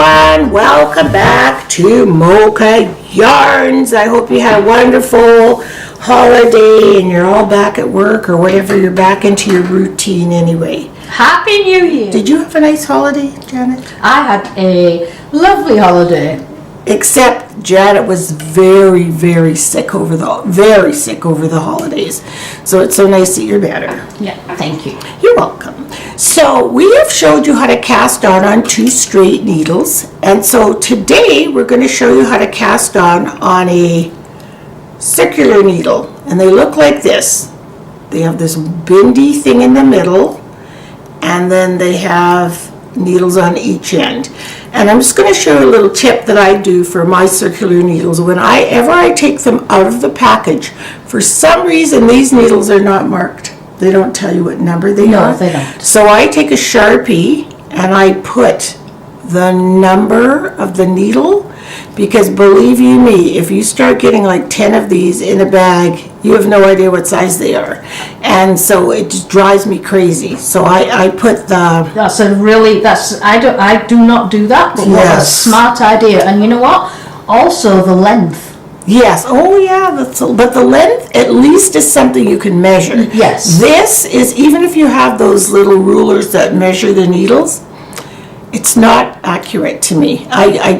everyone, welcome back to Mocha Yarns. I hope you had a wonderful holiday and you're all back at work or whatever, you're back into your routine anyway. Happy New Year! Did you have a nice holiday, Janet? I had a lovely holiday. Except Janet was very sick over the holidays. So it's so nice that you're better. Yeah, thank you. You're welcome. So we have showed you how to cast on 2 straight needles. And so today we're going to show you how to cast on a circular needle. And they look like this. They have this bendy thing in the middle, and then they have needles on each end. And I'm just going to show you a little tip that I do for my circular needles. Whenever I take them out of the package, for some reason these needles are not marked. They don't tell you what number they are. No, they don't. So I take a Sharpie and I put the number of the needle, because believe you me, if you start getting like 10 of these in a bag, you have no idea what size they are. And so it just drives me crazy. So I put the... I do not do that, but what a smart idea. And you know what? Also the length. Yes. Oh, yeah. But the length at least is something you can measure. Yes. This is, even if you have those little rulers that measure the needles, it's not accurate to me. I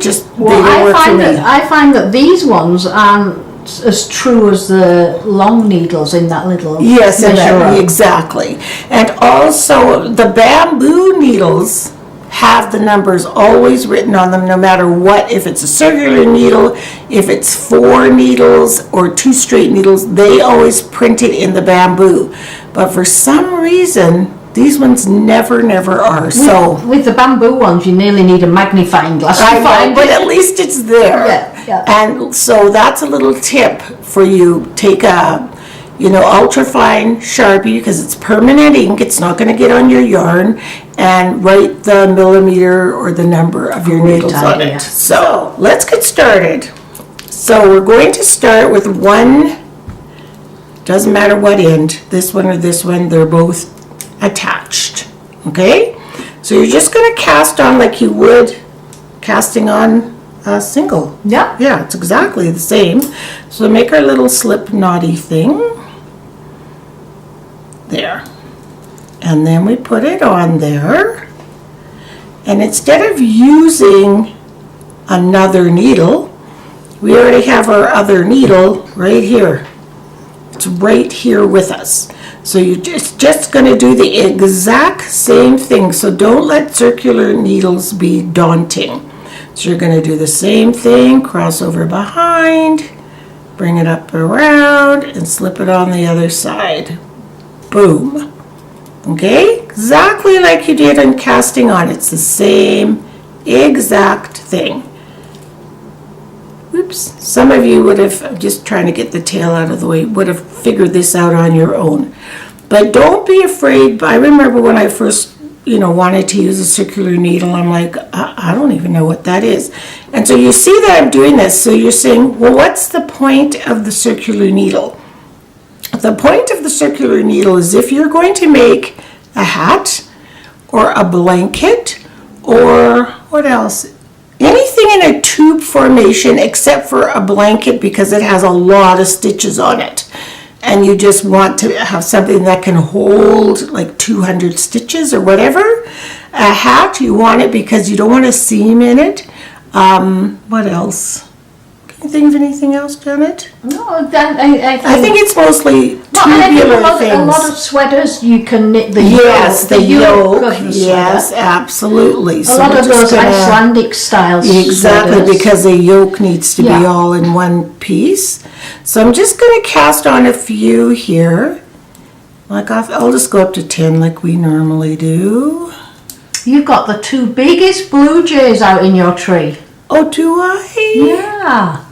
find that these ones aren't as true as the long needles in that little measurer. Exactly. And also the bamboo needles have the numbers always written on them, no matter what. If it's a circular needle, if it's 4 needles or 2 straight needles, they always print it in the bamboo. But for some reason, these ones never are. So with the bamboo ones, you nearly need a magnifying glass to find but it. at least it's there. Yeah. And so that's a little tip for you. Take a ultrafine Sharpie, because it's permanent ink, it's not going to get on your yarn, and write the millimeter or the number of your needles on it. So let's get started. So we're going to start with one, doesn't matter what end, this one or this one, they're both attached. Okay, so you're just going to cast on like you would casting on a single. Yeah, it's exactly the same. So make our little slip knotty thing there, and then we put it on there, and instead of using another needle, we already have our other needle right here. It's right here with us. So you're just going to do the exact same thing. So don't let circular needles be daunting. So you're going to do the same thing, cross over behind, bring it up around, and slip it on the other side. Boom. Okay? Exactly like you did in casting on. It's the same exact thing. Oops. Some of you would have, I'm just trying to get the tail out of the way, would have figured this out on your own. But don't be afraid. I remember when I first, wanted to use a circular needle, I'm like, I don't even know what that is. And so you see that I'm doing this. So you're saying, well, what's the point of the circular needle? The point of the circular needle is if you're going to make a hat or a blanket or what else? Anything in a tube formation except for a blanket, because it has a lot of stitches on it. And you just want to have something that can hold like 200 stitches or whatever. A hat, you want it because you don't want a seam in it. What else? Can you think of anything else, Janet? No, I think it's mostly tubular things. A lot of sweaters you can knit the yoke. The yoke of the yes, absolutely. A lot of those Icelandic styles. Exactly, sweaters. Because the yoke needs to be all in one piece. So I'm just going to cast on a few here. Like I'll just go up to 10 like we normally do. You've got the 2 biggest blue jays out in your tree. Oh, do I? Yeah.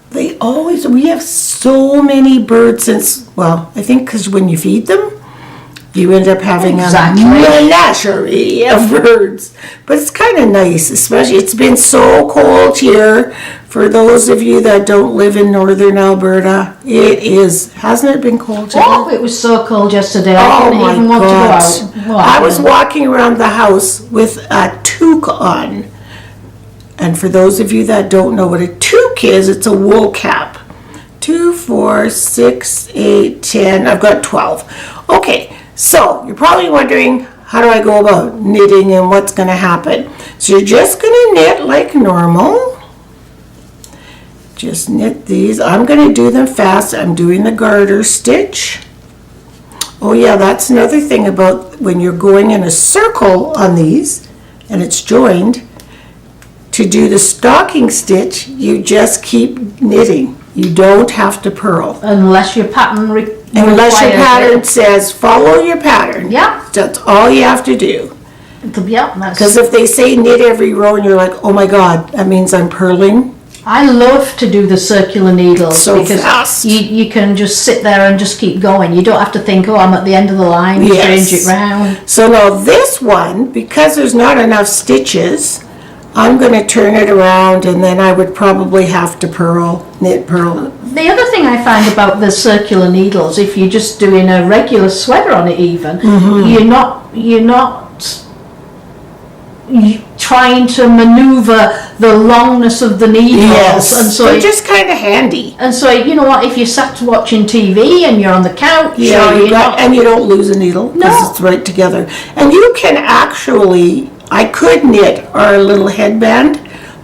We have so many birds I think because when you feed them, you end up having a menagerie of birds. But it's kind of nice, especially it's been so cold here. For those of you that don't live in northern Alberta, it is. Hasn't it been cold today? Oh, it was so cold yesterday. I didn't even want to go out. I was walking around the house with a toque on. And for those of you that don't know what a toque is, it's a wool cap. 2, 4, 6, 8, 10. I've got 12. Okay, so you're probably wondering, how do I go about knitting and what's going to happen? So you're just going to knit like normal. Just knit these. I'm going to do them fast. I'm doing the garter stitch. Oh yeah, that's another thing about when you're going in a circle on these and it's joined. To do the stocking stitch, you just keep knitting. You don't have to purl. Unless your pattern Unless your pattern says follow your pattern. Yeah. That's all you have to do. Yeah, because if they say knit every row and you're like, oh my God, that means I'm purling. I love to do the circular needles so because fast. You can just sit there and just keep going. You don't have to think, oh, I'm at the end of the line, change it round. So now this one, because there's not enough stitches, I'm going to turn it around and then I would probably have to knit purl. The other thing I find about the circular needles, if you're just doing a regular sweater on it even, you're not trying to maneuver the longness of the needles. Yes, and so they're just kind of handy. And so, you know what, if you're sat watching TV and you're on the couch, and you don't lose a needle because it's right together. And you can actually, I could knit our little headband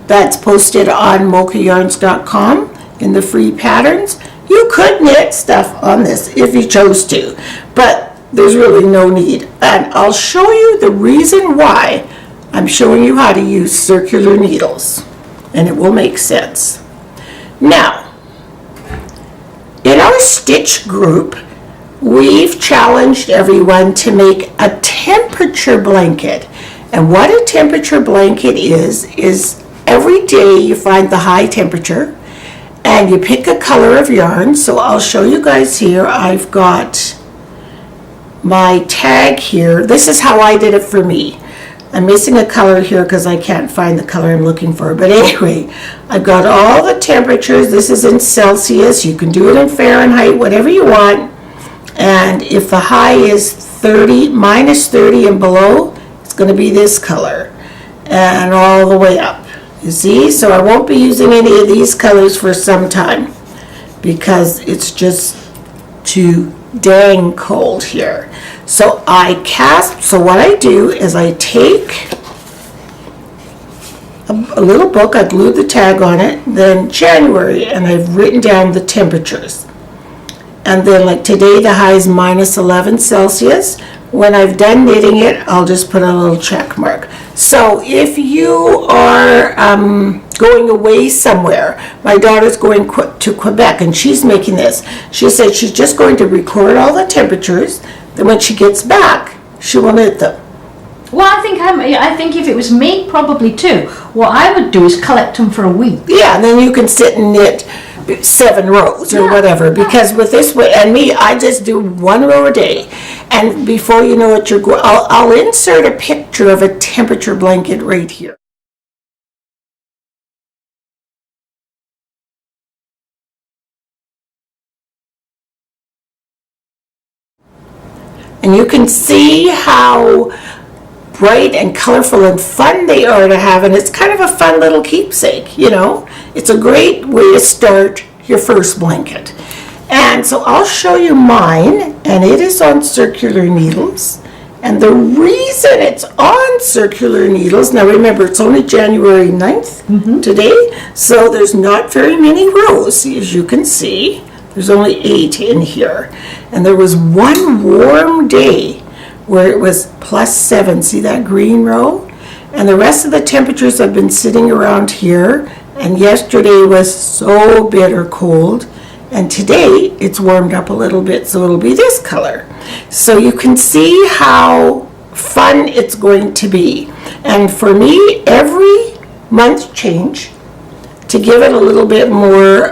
that's posted on mochayarns.com in the free patterns. You could knit stuff on this if you chose to, but there's really no need. And I'll show you the reason why I'm showing you how to use circular needles, and it will make sense. Now, in our stitch group, we've challenged everyone to make a temperature blanket. And what a temperature blanket is every day you find the high temperature and you pick a color of yarn. So I'll show you guys here. I've got my tag here. This is how I did it for me. I'm missing a color here because I can't find the color I'm looking for. But anyway, I've got all the temperatures. This is in Celsius. You can do it in Fahrenheit, whatever you want. And if the high is minus 30 and below, it's going to be this color. And all the way up. You see? So I won't be using any of these colors for some time because it's just too dang cold here. So what I do is I take a little book, I glued the tag on it, then January, and I've written down the temperatures. And then like today the high is minus 11 Celsius. When I've done knitting it, I'll just put a little check mark. So if you are going away somewhere, my daughter's going to Quebec and she's making this. She said she's just going to record all the temperatures. Then when she gets back, she will knit them. Well, I think if it was me, probably too. What I would do is collect them for a week. Yeah, and then you can sit and knit 7 rows or whatever. Because with this one, and me, I just do 1 row a day. And before you know it, I'll insert a picture of a temperature blanket right here. And you can see how bright and colorful and fun they are to have, and it's kind of a fun little keepsake, you know. It's a great way to start your first blanket. And so I'll show you mine, and it is on circular needles. And the reason it's on circular needles, now remember it's only January 9th today, so there's not very many rows, as you can see. There's only 8 in here. And there was one warm day where it was +7. See that green row? And the rest of the temperatures have been sitting around here. And yesterday was so bitter cold. And today it's warmed up a little bit, so it'll be this color. So you can see how fun it's going to be. And for me, every month change, to give it a little bit more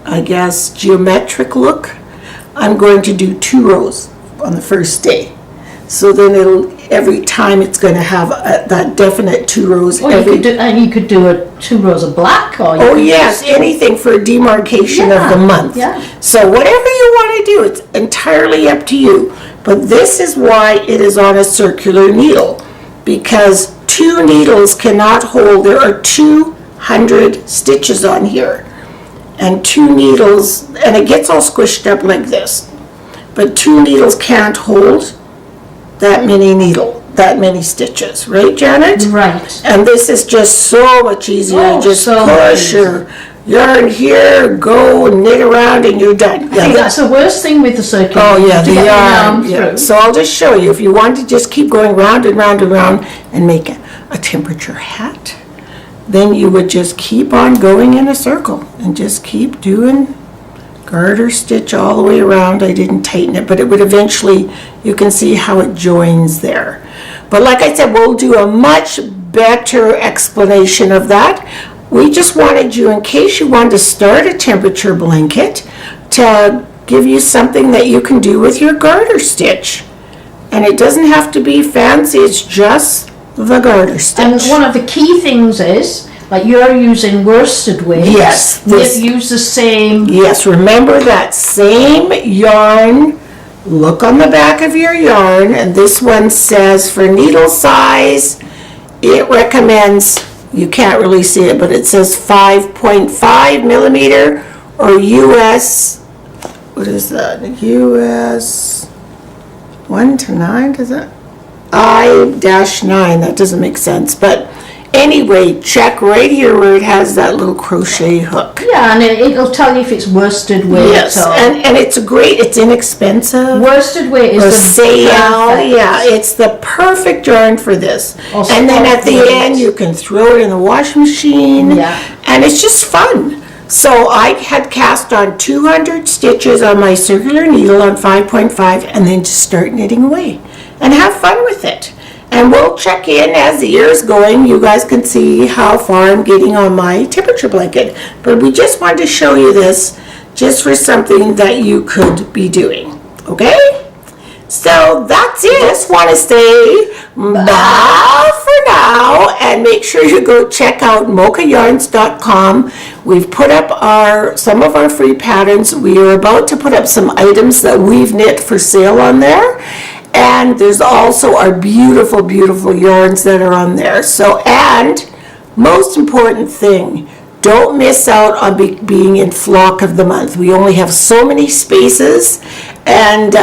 I guess, geometric look, I'm going to do 2 rows on the first day. So then every time it's going to have that definite 2 rows. Or you could do 2 rows of black. Or anything for a demarcation of the month. Yeah. So whatever you want to do, it's entirely up to you. But this is why it is on a circular needle, because 2 needles cannot hold. There are 200 stitches on here. And 2 needles, and it gets all squished up like this. But 2 needles can't hold that many stitches, right, Janet? Right. And this is just so much easier. Oh, Just so push easy. your yarn here, go and knit around, and you're done. I think that's the worst thing with the circular. Oh yeah, to the get yarn. Yeah. through. So I'll just show you. If you want to just keep going round and round and round and make a temperature hat, then you would just keep on going in a circle and just keep doing garter stitch all the way around. I didn't tighten it, but it would eventually, you can see how it joins there. But like I said, we'll do a much better explanation of that. We just wanted you, in case you wanted to start a temperature blanket, to give you something that you can do with your garter stitch. And it doesn't have to be fancy, it's just the garter stitch. And one of the key things is, like you're using worsted weight. Yes. Use the same. Yes, remember that same yarn. Look on the back of your yarn, and this one says for needle size, it recommends, you can't really see it, but it says 5.5 millimeter or US, what is that? US 1 to 9, does that? I-9, that doesn't make sense, but anyway, check right here where it has that little crochet hook. Yeah, and it'll tell you if it's worsted weight. Yes, or and it's great, it's inexpensive. worsted weight is Or the sale, perfect. yeah, it's the perfect yarn for this. Also And then at the lightweight. end, you can throw it in the washing machine. Yeah. And it's just fun. So I had cast on 200 stitches on my circular needle on 5.5 and then just start knitting away and have fun with it. And we'll check in as the year is going. You guys can see how far I'm getting on my temperature blanket. But we just wanted to show you this just for something that you could be doing. Okay? So that's it. Just want to say bye for now, and make sure you go check out mochayarns.com. We've put up some of our free patterns. We are about to put up some items that we've knit for sale on there. And there's also our beautiful, beautiful yarns that are on there. So, and most important thing, don't miss out on being in Flock of the Month. We only have so many spaces, and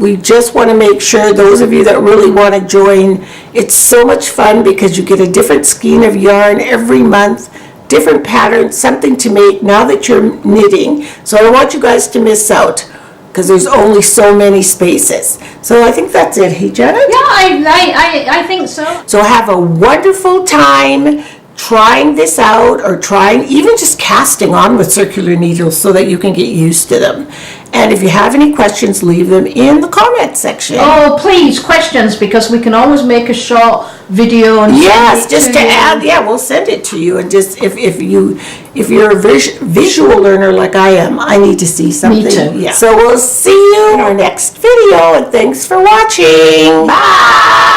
we just want to make sure those of you that really want to join, it's so much fun because you get a different skein of yarn every month, different patterns, something to make now that you're knitting. So I don't want you guys to miss out, because there's only so many spaces. So I think that's it. Hey, Janet? Yeah, I think so. So have a wonderful time trying this out, or trying, even just casting on with circular needles so that you can get used to them. And if you have any questions, leave them in the comment section. Oh, please, questions, because we can always make a short video and Yes, send it just to you. add, yeah, we'll send it to you. And just if you're a visual learner like I am, I need to see something. Me too. Yeah. So we'll see you in our next video, and thanks for watching. Bye.